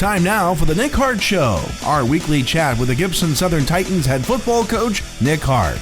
Time now for the Nick Hart Show, our weekly chat with the Gibson Southern Titans head football coach, Nick Hart.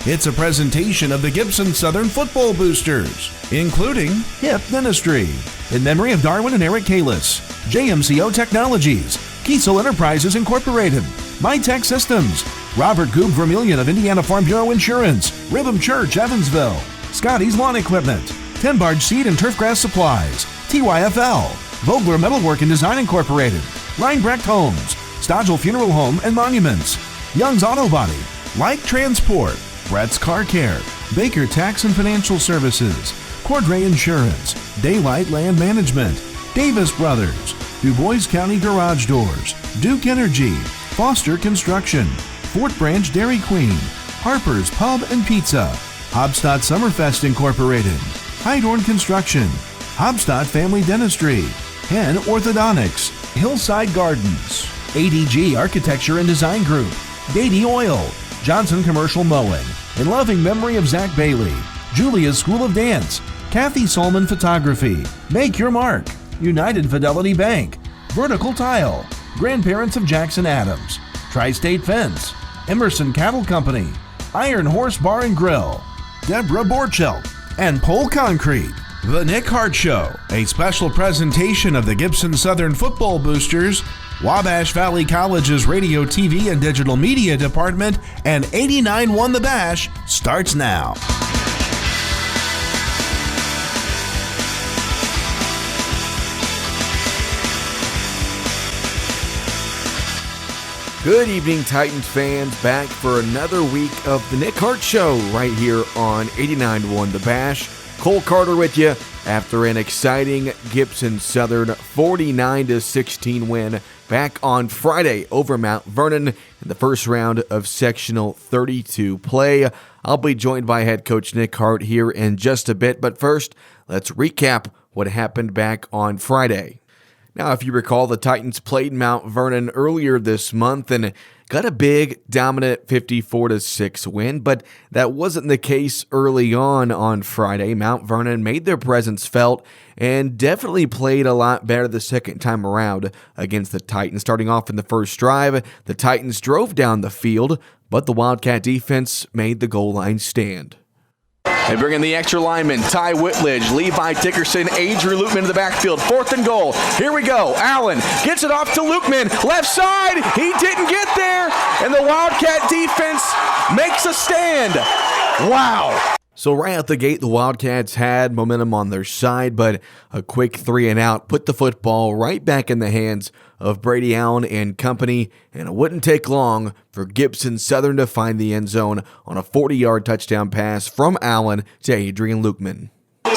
It's a presentation of the Gibson Southern Football Boosters, including Hip Dentistry, in memory of Darwin and Eric Kalis, JMCO Technologies, Kiesel Enterprises Incorporated, MyTech Systems, Robert Goob Vermillion of Indiana Farm Bureau Insurance, Rhythm Church Evansville, Scotty's Lawn Equipment, Ten Barge Seed and Turfgrass Supplies, TYFL, Vogler Metalwork and Design Incorporated, Reinbrecht Homes, Stodgel Funeral Home and Monuments, Young's Auto Body, Light Transport, Brett's Car Care, Baker Tax and Financial Services, Cordray Insurance, Daylight Land Management, Davis Brothers, Du Bois County Garage Doors, Duke Energy, Foster Construction, Fort Branch Dairy Queen, Harper's Pub and Pizza, Hobstadt Summerfest Incorporated, Heidorn Construction, Hobstadt Family Dentistry, Hen Orthodontics, Hillside Gardens, ADG Architecture and Design Group, Beatty Oil, Johnson Commercial Mowing, in loving memory of Zach Bailey, Julia's School of Dance, Kathy Solomon Photography, Make Your Mark, United Fidelity Bank, Vertical Tile, Grandparents of Jackson Adams, Tri-State Fence, Emerson Cattle Company, Iron Horse Bar and Grill, Deborah Borchelt, and Pole Concrete. The Nick Hart Show, a special presentation of the Gibson Southern Football Boosters, Wabash Valley College's Radio, TV, and Digital Media Department, and 89 Won the Bash, starts now. Good evening, Titans fans. Back for another week of the Nick Hart Show right here on 89 Won the Bash. Cole Carter with you after an exciting Gibson Southern 49-16 win back on Friday over Mount Vernon in the first round of Sectional 32 play. I'll be joined by head coach Nick Hart here in just a bit, but first, let's recap what happened back on Friday. Now, if you recall, the Titans played Mount Vernon earlier this month and got a big, dominant 54-6 win, but that wasn't the case early on Friday. Mount Vernon made their presence felt and definitely played a lot better the second time around against the Titans. Starting off in the first drive, the Titans drove down the field, but the Wildcat defense made the goal line stand. They bring in the extra linemen, Ty Whitledge, Levi Dickerson, Adrian Lukeman to the backfield. 4th and goal. Here we go. Allen gets it off to Lukeman. Left side. He didn't get there. And the Wildcat defense makes a stand. Wow. So right out the gate, the Wildcats had momentum on their side, but a quick 3-and-out put the football right back in the hands of Brady Allen and company, and it wouldn't take long for Gibson Southern to find the end zone on a 40-yard touchdown pass from Allen to Adrian Lukeman.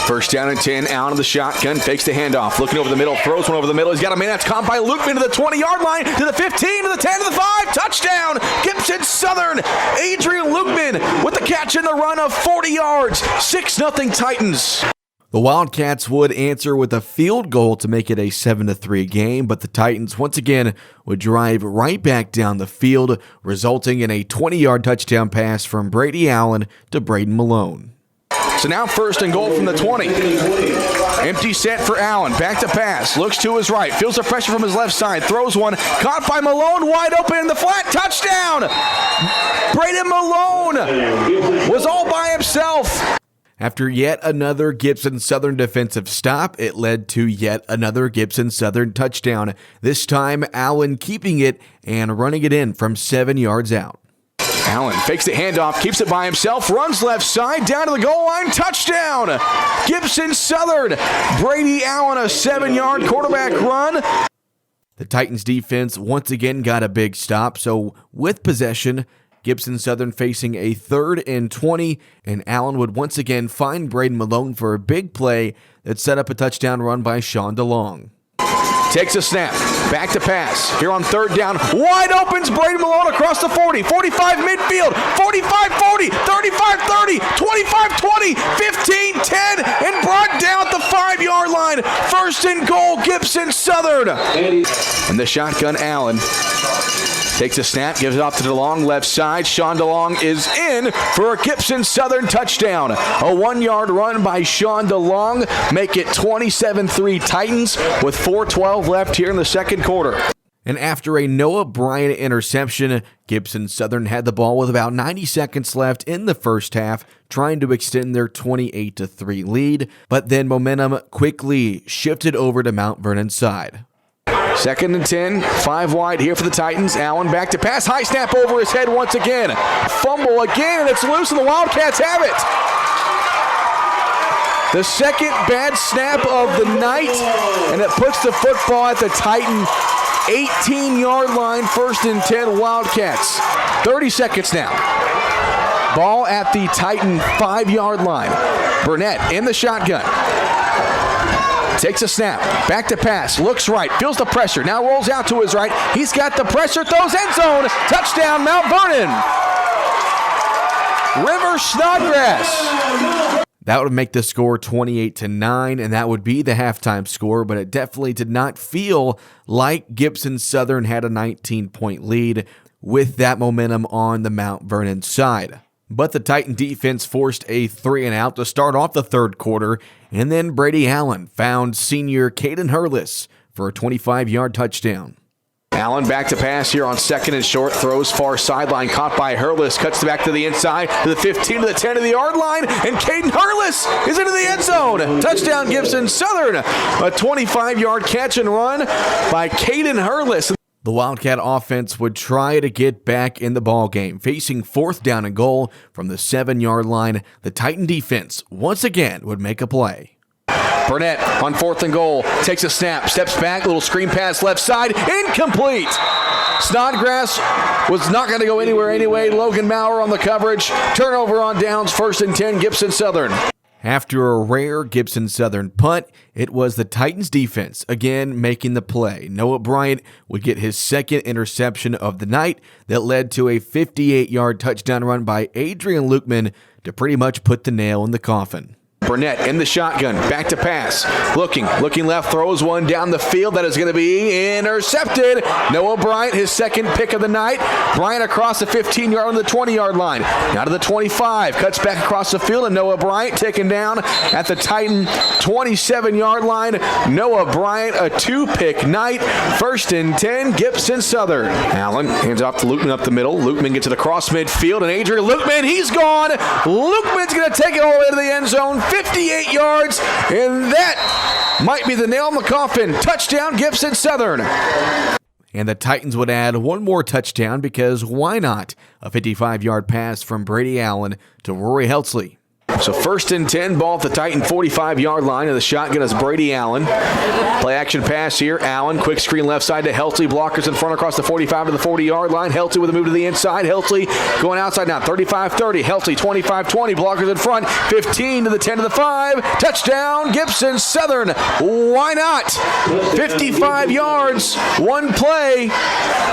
First down and 10, Allen of the shotgun, fakes the handoff, looking over the middle, throws one over the middle. He's got a man that's caught by Lukeman to the 20-yard line, to the 15, to the 10, to the 5, touchdown, Gibson Southern. Adrian Lukeman with the catch and the run of 40 yards, 6-0 Titans. The Wildcats would answer with a field goal to make it a 7-3 game, but the Titans once again would drive right back down the field, resulting in a 20-yard touchdown pass from Brady Allen to Braden Malone. So now 1st and goal from the 20. Empty set for Allen. Back to pass. Looks to his right. Feels the pressure from his left side. Throws one. Caught by Malone. Wide open in the flat. Touchdown. Braden Malone was all by himself. After yet another Gibson Southern defensive stop, it led to yet another Gibson Southern touchdown. This time, Allen keeping it and running it in from 7 yards out. Allen fakes the handoff, keeps it by himself, runs left side, down to the goal line, touchdown! Gibson Southern, Brady Allen, a 7-yard quarterback run. The Titans defense once again got a big stop, so with possession, Gibson Southern facing a 3rd and 20, and Allen would once again find Braden Malone for a big play that set up a touchdown run by Sean DeLong. Takes a snap, back to pass. Here on 3rd down, wide opens Braden Malone across the 40, 45 midfield, 45-40, 35-30, 25-20, 15-10, and brought down at the 5-yard line. 1st and goal, Gibson Southern. In the shotgun, Allen takes a snap, gives it off to DeLong, left side. Sean DeLong is in for a Gibson Southern touchdown. A 1-yard run by Sean DeLong, make it 27-3 Titans with 4:12 left here in the second quarter. And after a Noah Bryant interception, Gibson Southern had the ball with about 90 seconds left in the first half, trying to extend their 28-3 lead, but then momentum quickly shifted over to Mount Vernon's side. 2nd and 10, 5 wide here for the Titans. Allen back to pass, high snap over his head once again. Fumble again, and it's loose, and the Wildcats have it. The second bad snap of the night, and it puts the football at the Titan 18-yard line, 1st and 10 Wildcats. 30 seconds now. Ball at the Titan 5-yard line. Burnett in the shotgun. Takes a snap, back to pass, looks right, feels the pressure, now rolls out to his right. He's got the pressure, throws end zone. Touchdown, Mount Vernon. River Snodgrass. That would make the score 28-9, and that would be the halftime score, but it definitely did not feel like Gibson Southern had a 19-point lead with that momentum on the Mount Vernon side. But the Titan defense forced a 3-and-out to start off the third quarter, and then Brady Allen found senior Caden Hurlis for a 25-yard touchdown. Allen back to pass here on 2nd and short, throws far sideline, caught by Hurlis, cuts back to the inside, to the 15, to the 10 of the yard line, and Caden Hurlis is into the end zone. Touchdown Gibson Southern, a 25-yard catch and run by Caden Hurlis. The Wildcat offense would try to get back in the ball game, facing 4th down and goal from the 7-yard line. The Titan defense once again would make a play. Burnett on 4th and goal, takes a snap, steps back, little screen pass left side, incomplete. Snodgrass was not going to go anywhere anyway. Logan Maurer on the coverage. Turnover on downs, 1st and 10, Gibson Southern. After a rare Gibson Southern punt, it was the Titans defense again making the play. Noah Bryant would get his 2nd interception of the night that led to a 58-yard touchdown run by Adrian Lukeman to pretty much put the nail in the coffin. Burnett in the shotgun, back to pass, looking left, throws one down the field that is going to be intercepted. Noah Bryant, his 2nd pick of the night. Bryant across the 15-yard on the 20-yard line, now to the 25, cuts back across the field, and Noah Bryant taken down at the Titan 27-yard line. Noah Bryant, a 2-pick night, 1st and 10, Gibson Southern. Allen hands off to Lukeman up the middle. Lukeman gets to the cross midfield, and Adrian Lukeman, he's gone. Lukeman's going to take it all the way to the end zone. 58 yards, and that might be the nail in the coffin. Touchdown, Gibson Southern. And the Titans would add one more touchdown because why not? A 55-yard pass from Brady Allen to Rory Heltzley. So 1st and 10, ball at the Titan 45-yard line, and the shotgun is Brady Allen. Play action pass here. Allen, quick screen left side to Heltzley. Blockers in front across the 45 to the 40-yard line. Heltzley with a move to the inside. Heltzley going outside now. 35-30. Heltzley 25-20. Blockers in front. 15 to the 10 to the 5. Touchdown, Gibson Southern. Why not? 55 yards, one play.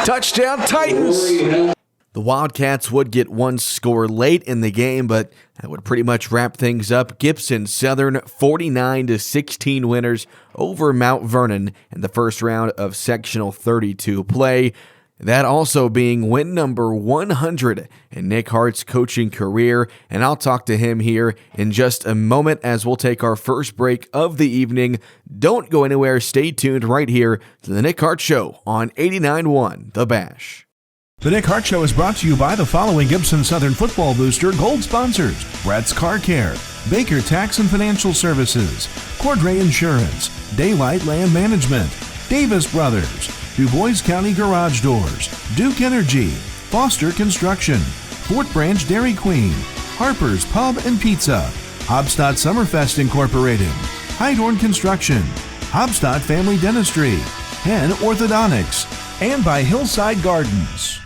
Touchdown, Titans. The Wildcats would get one score late in the game, but that would pretty much wrap things up. Gibson Southern 49-16 winners over Mount Vernon in the first round of Sectional 32 play. That also being win number 100 in Nick Hart's coaching career, and I'll talk to him here in just a moment as we'll take our first break of the evening. Don't go anywhere. Stay tuned right here to the Nick Hart Show on 89.1 The Bash. The Nick Hart Show is brought to you by the following Gibson Southern Football Booster Gold sponsors: Brett's Car Care, Baker Tax and Financial Services, Cordray Insurance, Daylight Land Management, Davis Brothers, Du Bois County Garage Doors, Duke Energy, Foster Construction, Fort Branch Dairy Queen, Harper's Pub and Pizza, Hobstadt Summerfest Incorporated, Heidorn Construction, Hobstadt Family Dentistry, Hen Orthodontics, and by Hillside Gardens.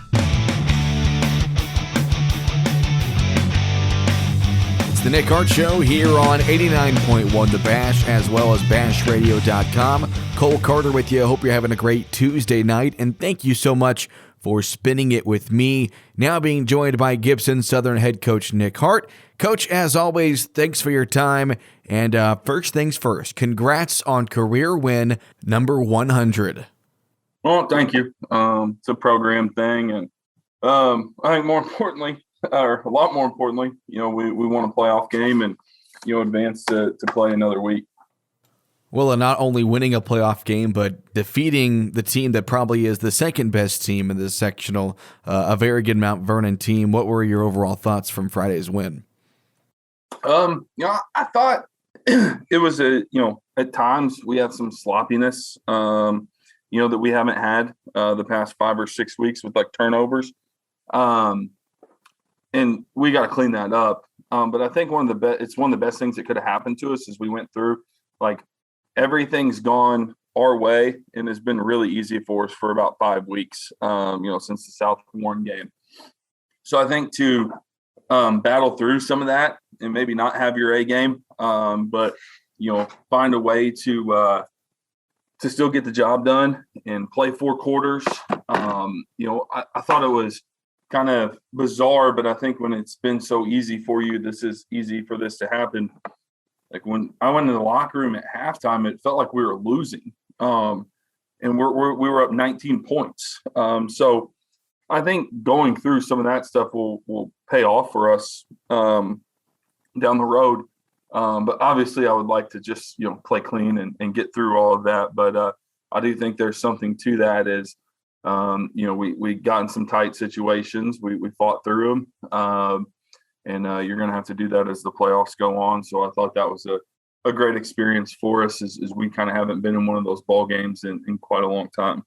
It's the Nick Hart Show here on 89.1 The Bash, as well as bashradio.com. Cole Carter with you. Hope you're having a great Tuesday night, and thank you so much for spending it with me. Now being joined by Gibson Southern head coach Nick Hart. Coach, as always, thanks for your time. And first things first, congrats on career win number 100. Well, thank you. It's a program thing, and I think more importantly, or a lot more importantly, we want a playoff game and advance to play another week. Well, and not only winning a playoff game, but defeating the team that probably is the second best team in this sectional, a very good Mount Vernon team. What were your overall thoughts from Friday's win? I thought it was at times we had some sloppiness, that we haven't had the past 5 or 6 weeks with like turnovers. And we got to clean that up. But I think it's one of the best things that could have happened to us as we went through. Like everything's gone our way, and it's been really easy for us for about 5 weeks. Since the South Warren game. So I think to battle through some of that and maybe not have your A game, but find a way to still get the job done and play 4 quarters. I thought it was kind of bizarre, but I think when it's been so easy for you, this is easy for this to happen. Like when I went into the locker room at halftime, it felt like we were losing, and we were up 19 points. So I think going through some of that stuff will pay off for us down the road. But obviously, I would like to just play clean and get through all of that. But I do think there's something to that. Is we got in some tight situations. We fought through them. And you're going to have to do that as the playoffs go on. So I thought that was a great experience for us as we kind of haven't been in one of those ball games in quite a long time.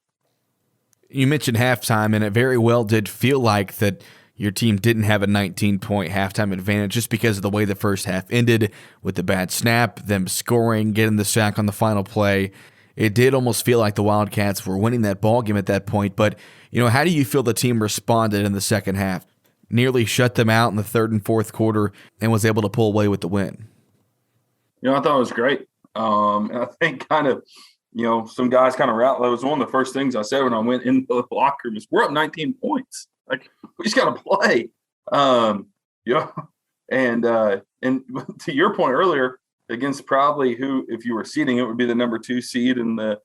You mentioned halftime, and it very well did feel like that your team didn't have a 19-point halftime advantage just because of the way the first half ended with the bad snap, them scoring, getting the sack on the final play. It did almost feel like the Wildcats were winning that ball game at that point. But, how do you feel the team responded in the second half? Nearly shut them out in the third and fourth quarter and was able to pull away with the win. I thought it was great. And I think kind of, some guys kind of rattled. That was one of the first things I said when I went into the locker room is we're up 19 points. Like we just got to play. And to your point earlier, against probably who, if you were seeding, it would be the number 2 seed in the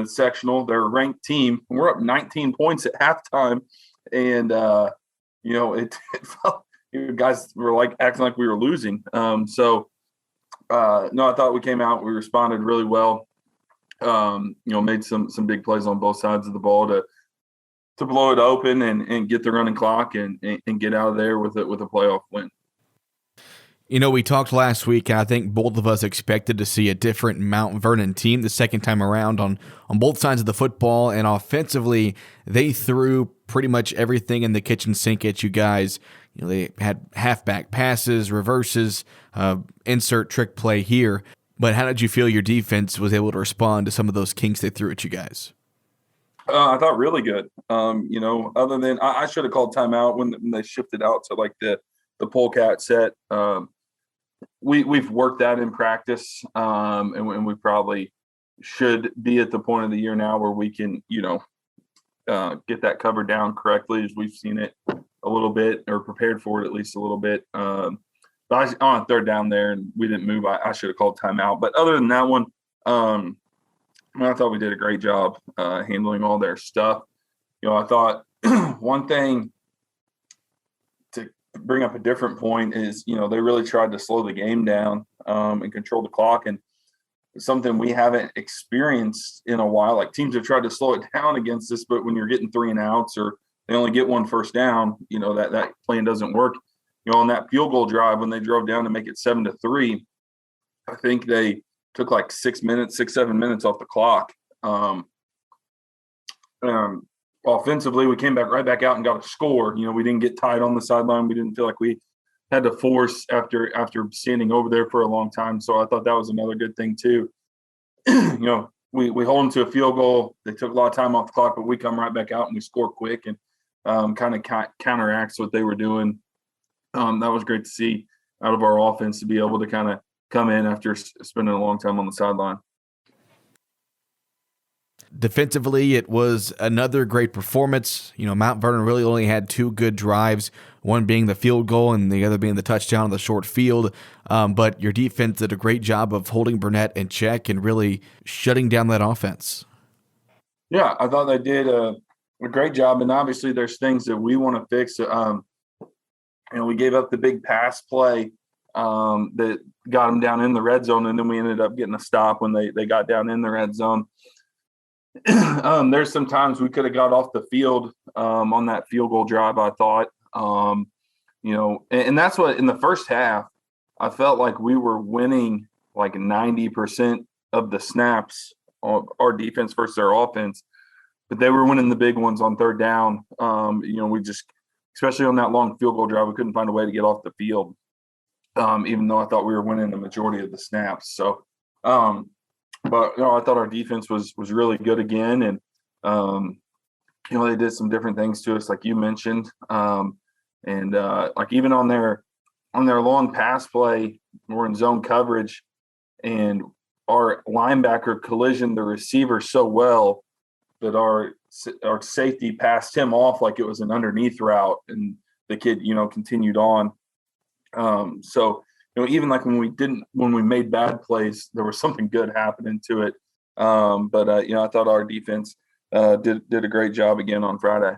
sectional. They're a ranked team. We're up 19 points at halftime, and it felt guys were like acting like we were losing. No, I thought we came out. We responded really well. Made some big plays on both sides of the ball to blow it open and get the running clock and get out of there with a playoff win. We talked last week, and I think both of us expected to see a different Mount Vernon team the second time around on both sides of the football, and offensively, they threw pretty much everything in the kitchen sink at you guys. They had halfback passes, reverses, insert trick play here. But how did you feel your defense was able to respond to some of those kinks they threw at you guys? I thought really good. Other than I should have called timeout when they shifted out to like the polecat set. We've worked that in practice, and we probably should be at the point of the year now where we can, get that covered down correctly as we've seen it a little bit or prepared for it at least a little bit. But on third down there and we didn't move. I should have called timeout. But other than that one, I thought we did a great job handling all their stuff. I thought one thing to bring up a different point is, they really tried to slow the game down and control the clock. And something we haven't experienced in a while. Like teams have tried to slow it down against us, but when you're getting 3 and outs or they only get 1 first down, that plan doesn't work. On that field goal drive when they drove down to make it 7-3, I think they took like 7 minutes off the clock. Offensively, we came right back out and got a score. We didn't get tied on the sideline. We didn't feel like we had to force after standing over there for a long time. So I thought that was another good thing too. We hold them to a field goal. They took a lot of time off the clock, but we come right back out and we score quick and kind of counteracts what they were doing. That was great to see out of our offense to be able to kind of come in after spending a long time on the sideline. Defensively, it was another great performance. Mount Vernon really only had 2 good drives, one being the field goal and the other being the touchdown on the short field. But your defense did a great job of holding Burnett in check and really shutting down that offense. Yeah, I thought they did a great job, and obviously there's things that we want to fix. We gave up the big pass play that got them down in the red zone, and then we ended up getting a stop when they got down in the red zone. There's some times we could have got off the field on that field goal drive, I thought. And that's what in the first half, I felt like we were winning like 90% of the snaps of our defense versus their offense, but they were winning the big ones on third down. We just, especially on that long field goal drive, we couldn't find a way to get off the field, even though I thought we were winning the majority of the snaps. So, I thought our defense was really good again, and they did some different things to us, like you mentioned, like even on their long pass play, we're in zone coverage, and our linebacker collisioned the receiver so well that our safety passed him off like it was an underneath route, and the kid, continued on. Even like when we made bad plays, there was something good happening to it. I thought our defense did a great job again on Friday.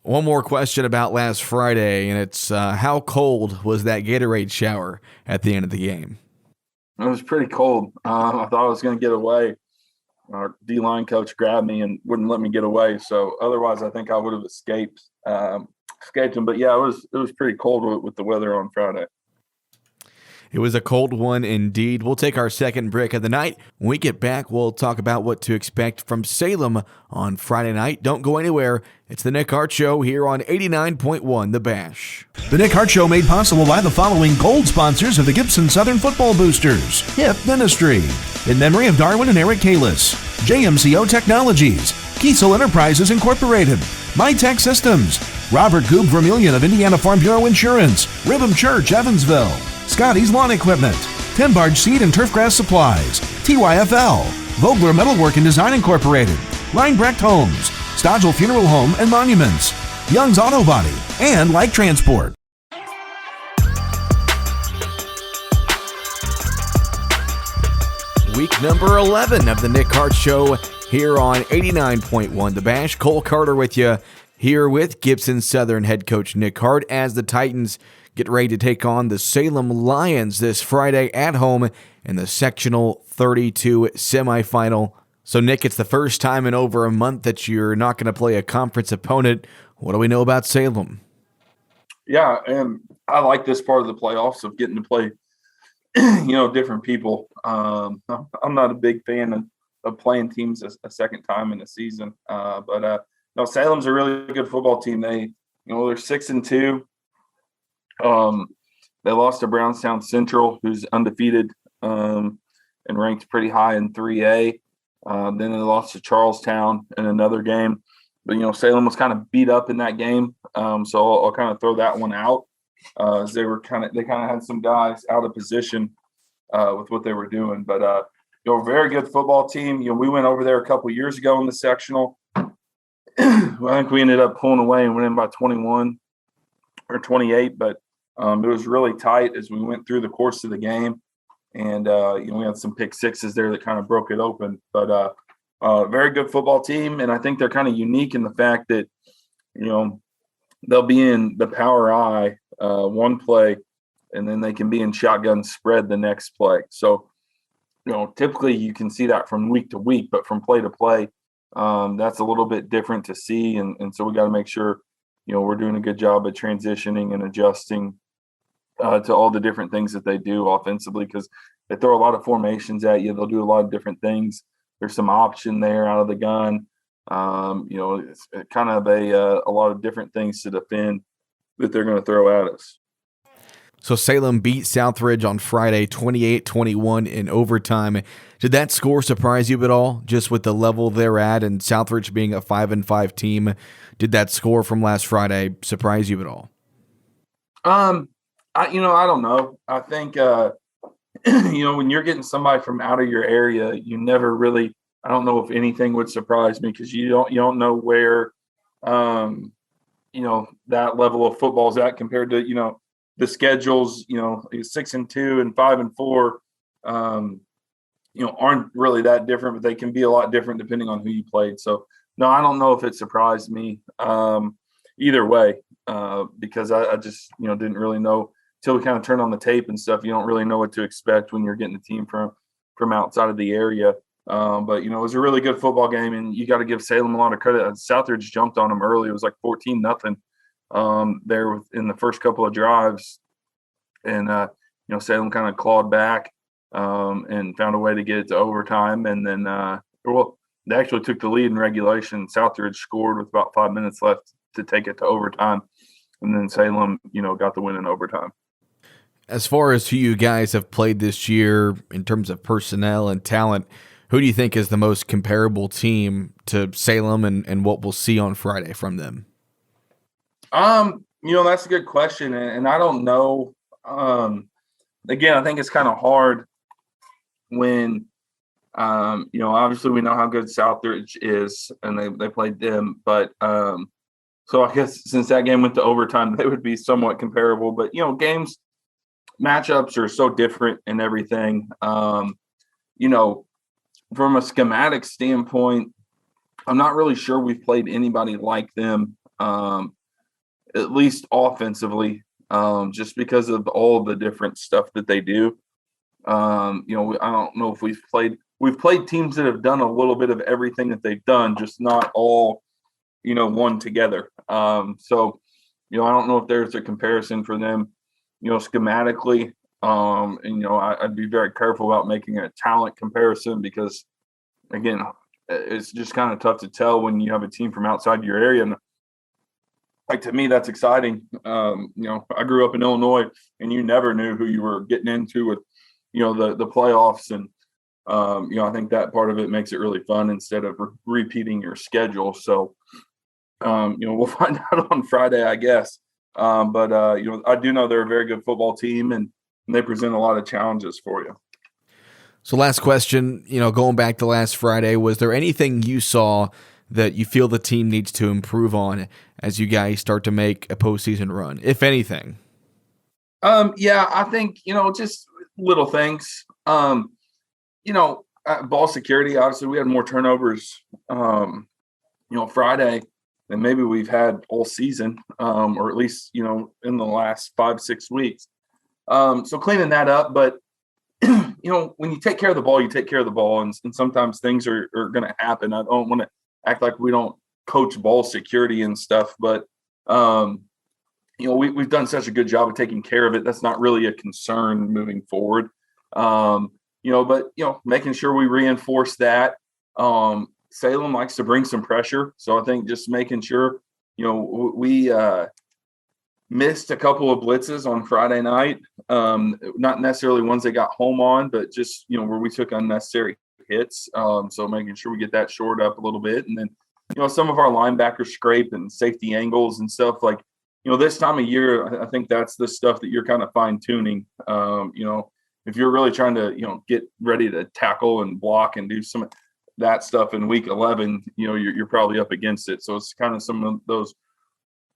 One more question about last Friday, and it's how cold was that Gatorade shower at the end of the game? It was pretty cold. I thought I was going to get away. Our D-line coach grabbed me and wouldn't let me get away. So otherwise, I think I would have escaped him. But yeah, it was pretty cold with the weather on Friday. It was a cold one indeed. We'll take our second break of the night. When we get back, we'll talk about what to expect from Salem on Friday night. Don't go anywhere. It's the Nick Hart Show here on 89.1 The Bash. The Nick Hart Show made possible by the following gold sponsors of the Gibson Southern Football Boosters. Hip Dentistry, in memory of Darwin and Eric Kalis. JMCO Technologies, Kiesel Enterprises Incorporated, MyTech Systems, Robert Goob Vermillion of Indiana Farm Bureau Insurance, Ribham Church, Evansville, Scotty's Lawn Equipment, Ten Barge Seed and Turfgrass Supplies, TYFL, Vogler Metalwork and Design Incorporated, Reinbrecht Homes, Stodgel Funeral Home and Monuments, Young's Auto Body, and Like Transport. Week number 11 of the Nick Hart Show here on 89.1 The Bash. Cole Carter with you here with Gibson Southern head coach Nick Hart as the Titans get ready to take on the Salem Lions this Friday at home in the Sectional 32 semifinal. So, Nick, it's the first time in over a month that you're not going to play a conference opponent. What do we know about Salem? Yeah, and I like this part of the playoffs of getting to play, different people. I'm not a big fan of playing teams a second time in a season. Salem's a really good football team. They're 6-2. They lost to Brownstown Central, who's undefeated and ranked pretty high in 3A. Then they lost to Charlestown in another game. But, Salem was kind of beat up in that game. So I'll kind of throw that one out. As they kind of had some guys out of position with what they were doing. But, a very good football team. We went over there a couple years ago in the sectional. I think we ended up pulling away and winning by 21 or 28. But it was really tight as we went through the course of the game. And, we had some pick sixes there that kind of broke it open. But very good football team. And I think they're kind of unique in the fact that, they'll be in the power I one play, and then they can be in shotgun spread the next play. So, typically you can see that from week to week, but from play to play, that's a little bit different to see. And so we got to make sure, we're doing a good job of transitioning and adjusting to all the different things that they do offensively, because they throw a lot of formations at you. They'll do a lot of different things. There's some option there out of the gun. It's kind of a lot of different things to defend that they're going to throw at us. So Salem beat Southridge on Friday 28-21 in overtime. Did that score surprise you at all, just with the level they're at and Southridge being a 5-5 team? Did that score from last Friday surprise you at all? I don't know. I think, when you're getting somebody from out of your area, you never really, I don't know if anything would surprise me, because you don't know where, that level of football is at compared to, the schedules, 6-2 and 5-4. aren't really that different, but they can be a lot different depending on who you played. So, no, I don't know if it surprised me either way because I just, didn't really know until we kind of turned on the tape and stuff. You don't really know what to expect when you're getting a team from outside of the area. But, it was a really good football game, and you got to give Salem a lot of credit. Southridge jumped on them early. It was like 14-0 there in the first couple of drives. And, Salem kind of clawed back and found a way to get it to overtime. And then, they actually took the lead in regulation. Southridge scored with about 5 minutes left to take it to overtime. And then Salem, got the win in overtime. As far as who you guys have played this year in terms of personnel and talent, who do you think is the most comparable team to Salem and what we'll see on Friday from them? That's a good question. And I don't know. Again, I think it's kind of hard when, obviously we know how good Southridge is and they played them, but, so I guess since that game went to overtime, they would be somewhat comparable, but, games, matchups are so different and everything. From a schematic standpoint, I'm not really sure we've played anybody like them, at least offensively, just because of all the different stuff that they do. I don't know if we've played teams that have done a little bit of everything that they've done, just not all, one together. So, I don't know if there's a comparison for them, schematically. I'd be very careful about making a talent comparison because, again, it's just kind of tough to tell when you have a team from outside your area. And to me, that's exciting. I grew up in Illinois, and you never knew who you were getting into with, the playoffs. And, I think that part of it makes it really fun instead of repeating your schedule. So, we'll find out on Friday, I guess. But I do know they're a very good football team, and they present a lot of challenges for you. So last question, going back to last Friday, was there anything you saw that you feel the team needs to improve on as you guys start to make a postseason run, if anything? Yeah, I think, just little things. Ball security, obviously we had more turnovers, Friday than maybe we've had all season, or at least, in the last 5-6 weeks. So cleaning that up, but when you take care of the ball, you take care of the ball, and sometimes things are going to happen. I don't want to act like we don't coach ball security and stuff, but we've done such a good job of taking care of it. That's not really a concern moving forward. But making sure we reinforce that. Salem likes to bring some pressure, so I think just making sure we missed a couple of blitzes on Friday night, not necessarily ones they got home on, but just, where we took unnecessary hits. So making sure we get that shored up a little bit. And then, some of our linebackers scrape and safety angles and stuff like, this time of year, I think that's the stuff that you're kind of fine tuning. If you're really trying to, get ready to tackle and block and do some of that stuff in week 11, you're probably up against it. So it's kind of some of those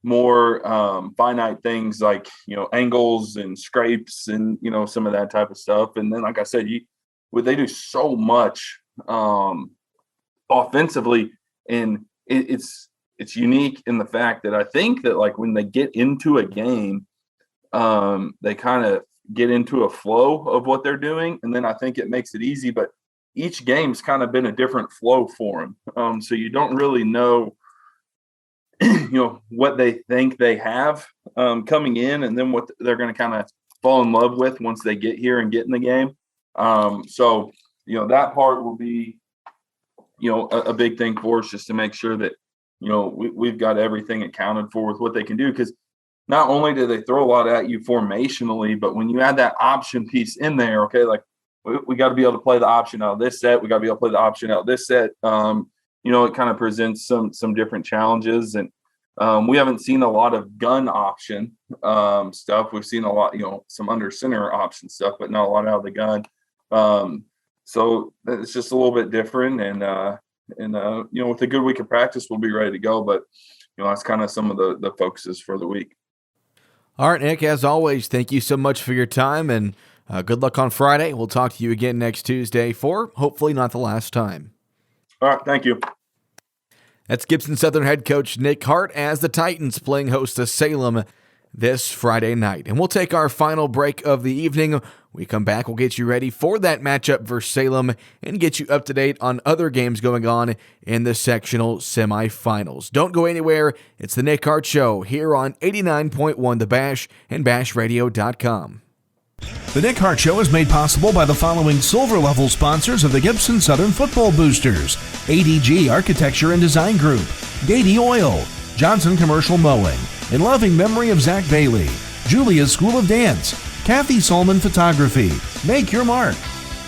more finite things like, angles and scrapes and, some of that type of stuff. And then, like I said, they do so much offensively, and it's unique in the fact that I think that like when they get into a game, they kind of get into a flow of what they're doing. And then I think it makes it easy, but each game's kind of been a different flow for them. So you don't really know, what they think they have coming in, and then what they're going to kind of fall in love with once they get here and get in the game. So, that part will be, a big thing for us, just to make sure that, we've got everything accounted for with what they can do. Because not only do they throw a lot at you formationally, but when you add that option piece in there, okay, like we got to be able to play the option out of this set. We got to be able to play the option out of this set. It kind of presents some different challenges. And we haven't seen a lot of gun option stuff. We've seen a lot, some under center option stuff, but not a lot out of the gun. So it's just a little bit different. And with a good week of practice, we'll be ready to go. But, that's kind of some of the focuses for the week. All right, Nick, as always, thank you so much for your time, and Good luck on Friday. We'll talk to you again next Tuesday for hopefully not the last time. All right, thank you. That's Gibson Southern head coach Nick Hart as the Titans playing host to Salem this Friday night. And we'll take our final break of the evening. We come back, we'll get you ready for that matchup versus Salem and get you up to date on other games going on in the sectional semifinals. Don't go anywhere. It's the Nick Hart Show here on 89.1 The Bash and BashRadio.com. The Nick Hart Show is made possible by the following silver-level sponsors of the Gibson Southern Football Boosters: ADG Architecture and Design Group, Gady Oil, Johnson Commercial Mowing, in loving memory of Zach Bailey, Julia's School of Dance, Kathy Solman Photography, Make Your Mark,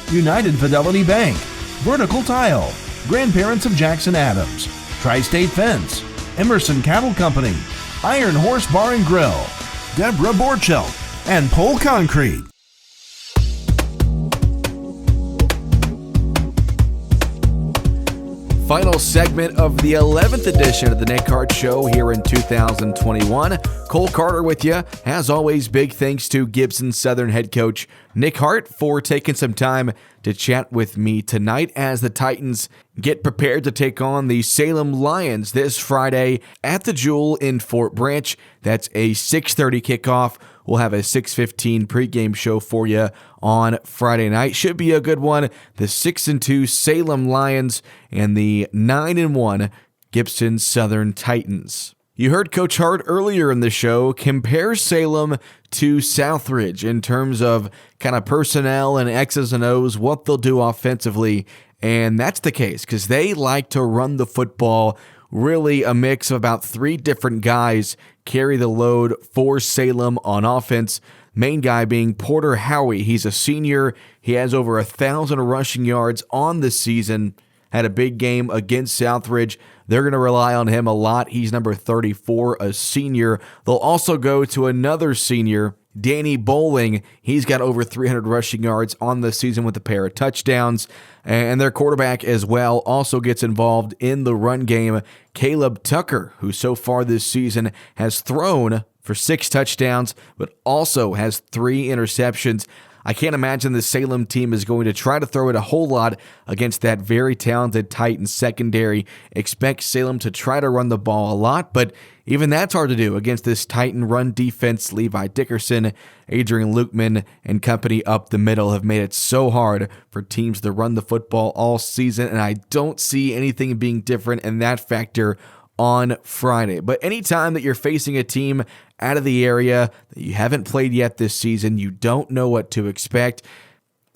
United Fidelity Bank, Vertical Tile, Grandparents of Jackson Adams, Tri-State Fence, Emerson Cattle Company, Iron Horse Bar and Grill, Deborah Borchelt, and Pole Concrete. Final segment of the 11th edition of the Nick Hart Show here in 2021. Cole Carter with you. As always, big thanks to Gibson Southern head coach Nick Hart for taking some time to chat with me tonight as the Titans get prepared to take on the Salem Lions this Friday at the Jewel in Fort Branch. That's a 6:30 kickoff. We'll have a 6:15 pregame show for you on Friday night. Should be a good one. The 6-2 Salem Lions and the 9-1 Gibson Southern Titans. You heard Coach Hart earlier in the show compare Salem to Southridge in terms of kind of personnel and X's and O's, what they'll do offensively. And that's the case because they like to run the football. Really a mix of about 3 different guys carry the load for Salem on offense. Main guy being Porter Howie. He's a senior. He has over 1,000 rushing yards on the season. Had a big game against Southridge. They're going to rely on him a lot. He's number 34, a senior. They'll also go to another senior, Danny Bowling. He's got over 300 rushing yards on the season with a pair of touchdowns. And their quarterback as well also gets involved in the run game, Caleb Tucker, who so far this season has thrown for 6 touchdowns, but also has 3 interceptions. I can't imagine the Salem team is going to try to throw it a whole lot against that very talented Titans secondary. Expect Salem to try to run the ball a lot, but even that's hard to do against this Titan run defense. Levi Dickerson, Adrian Lukeman, and company up the middle have made it so hard for teams to run the football all season, and I don't see anything being different in that factor on Friday. But anytime that you're facing a team out of the area that you haven't played yet this season, you don't know what to expect.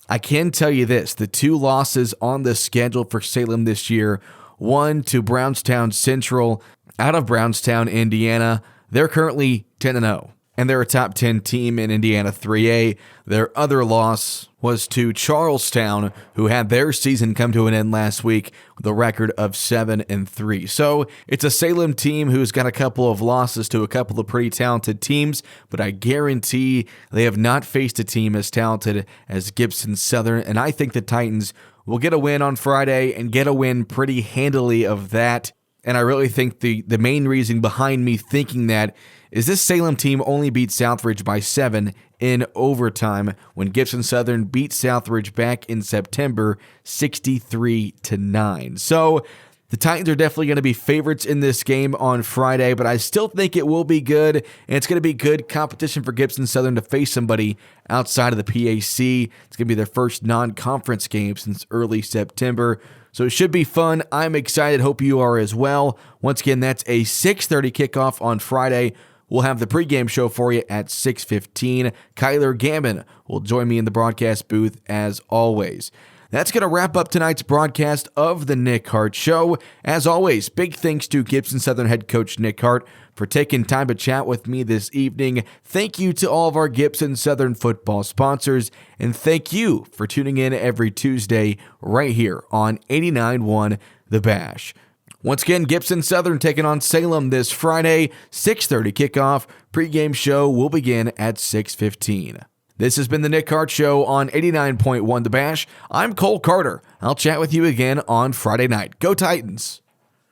I can tell you this, the 2 losses on the schedule for Salem this year, one to Brownstown Central out of Brownstown, Indiana. They're currently 10-0. And they're a top 10 team in Indiana 3A. Their other loss was to Charlestown, who had their season come to an end last week with a record of 7-3. So it's a Salem team who's got a couple of losses to a couple of pretty talented teams, but I guarantee they have not faced a team as talented as Gibson Southern, and I think the Titans will get a win on Friday and get a win pretty handily of that. And I really think the main reason behind me thinking that is this Salem team only beat Southridge by 7 in overtime when Gibson Southern beat Southridge back in September 63-9. So the Titans are definitely going to be favorites in this game on Friday, but I still think it will be good, and it's going to be good competition for Gibson Southern to face somebody outside of the PAC. It's going to be their first non-conference game since early September. So it should be fun. I'm excited. Hope you are as well. Once again, that's a 6:30 kickoff on Friday. We'll have the pregame show for you at 6:15. Kyler Gammon will join me in the broadcast booth as always. That's going to wrap up tonight's broadcast of the Nick Hart Show. As always, big thanks to Gibson Southern head coach Nick Hart for taking time to chat with me this evening. Thank you to all of our Gibson Southern football sponsors, and thank you for tuning in every Tuesday right here on 89.1 The Bash. Once again, Gibson Southern taking on Salem this Friday, 6:30 kickoff. Pre-game show will begin at 6:15. This has been the Nick Hart Show on 89.1 The Bash. I'm Cole Carter. I'll chat with you again on Friday night. Go Titans!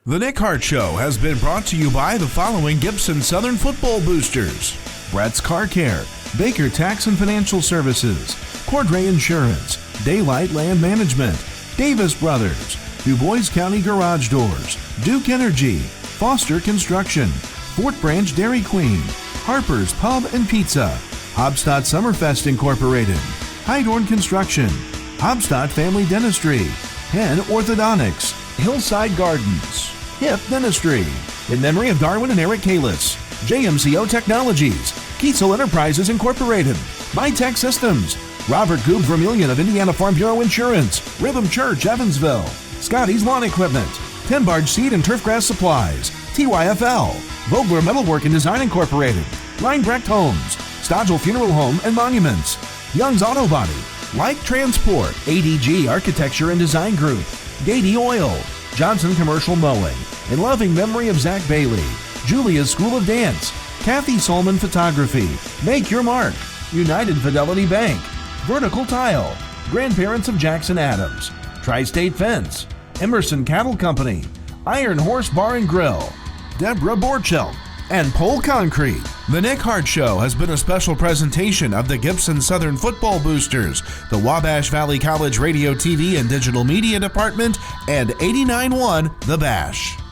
The Nick Hart Show has been brought to you by the following Gibson Southern football boosters: Brett's Car Care, Baker Tax and Financial Services, Cordray Insurance, Daylight Land Management, Davis Brothers, Du Bois County Garage Doors, Duke Energy, Foster Construction, Fort Branch Dairy Queen, Harper's Pub and Pizza, Hobstadt Summerfest Incorporated, Hydorn Construction, Hobstadt Family Dentistry, Penn Orthodontics, Hillside Gardens, Hip Dentistry, in memory of Darwin and Eric Kalis, JMCO Technologies, Kiesel Enterprises Incorporated, MyTech Systems, Robert Goob Vermillion of Indiana Farm Bureau Insurance, Rhythm Church Evansville, Scotty's Lawn Equipment, Ten Barge Seed and Turfgrass Supplies, TYFL, Vogler Metalwork and Design Incorporated, Reinbrecht Homes, Stodgel Funeral Home and Monuments, Young's Auto Body, Like Transport, ADG Architecture and Design Group, Gady Oil, Johnson Commercial Mowing, in loving memory of Zach Bailey, Julia's School of Dance, Kathy Solman Photography, Make Your Mark, United Fidelity Bank, Vertical Tile, Grandparents of Jackson Adams, Tri-State Fence, Emerson Cattle Company, Iron Horse Bar and Grill, Deborah Borchelt, and Pole Concrete. The Nick Hart Show has been a special presentation of the Gibson Southern Football Boosters, the Wabash Valley College Radio, TV, and Digital Media Department, and 89.1 The Bash.